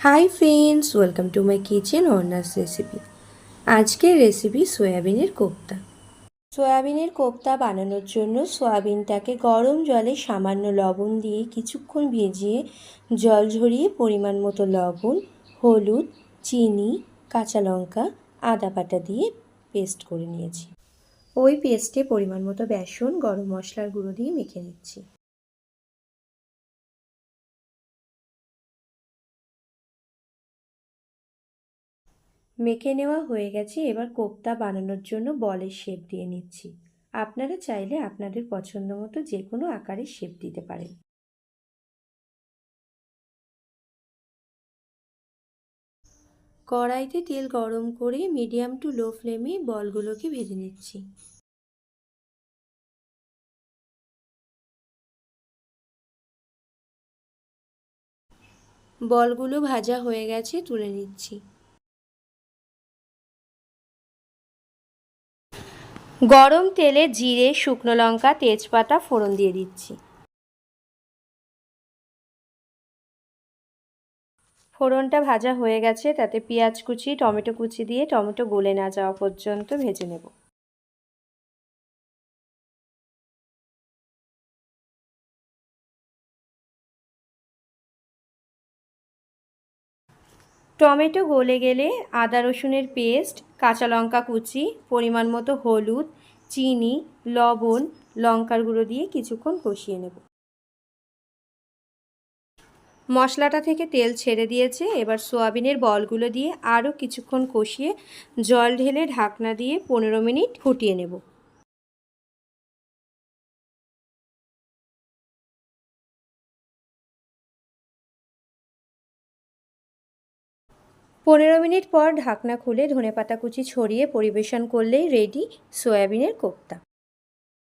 High friends, welcome to my kitchen অর্নাস recipe. আজকের recipe সয়াবিনের কোপ্তা। সয়াবিনের কোপ্তা বানানোর জন্য সয়াবিনটাকে গরম জলে সামান্য লবণ দিয়ে কিছুক্ষণ ভিজিয়ে জল ঝরিয়ে পরিমাণ মতো লবণ, হলুদ, চিনি, কাঁচা লঙ্কা, আদা বাটা দিয়ে পেস্ট করে নিয়েছি। ওই পেস্টে পরিমাণ মতো বেসন, গরম মশলার গুঁড়ো দিয়ে মেখে নিচ্ছি। মেখে নেওয়া হয়ে গেছে। এবার কোপ্তা বানানোর জন্য বলের শেপ দিয়ে নিচ্ছি। আপনারা চাইলে আপনাদের পছন্দ মতো যে কোনো আকারের শেপ দিতে পারেন। কড়াইতে তেল গরম করে মিডিয়াম টু লো ফ্লেমে বলগুলোকে ভেজে নিচ্ছি। বলগুলো ভাজা হয়ে গেছে, তুলে নিচ্ছি। গরম তেলে জিরে, শুকনো লঙ্কা, তেজপাতা ফোড়ন দিয়ে দিচ্ছি। ফোড়নটা ভাজা হয়ে গেছে, তাতে পেঁয়াজ কুচি, টমেটো কুচি দিয়ে টমেটো গলে না যাওয়া পর্যন্ত ভেজে নেব। টমেটো গলে গেলে আদা রসুনের পেস্ট, কাঁচা লঙ্কা কুচি, পরিমাণ মতো হলুদ, চিনি, লবণ, লঙ্কার গুঁড়ো দিয়ে কিছুক্ষণ কষিয়ে নেব। মশলাটা থেকে তেল ছেড়ে দিয়েছে। এবার সোয়াবিনের বলগুলো দিয়ে আরও কিছুক্ষণ কষিয়ে জল ঢেলে ঢাকনা দিয়ে 15 মিনিট ফুটিয়ে নেব। 15 মিনিট পর ঢাকনা খুলে ধনেপাতা কুচি ছড়িয়ে পরিবেশন করলেই রেডি সয়াবিনের কোপ্তা।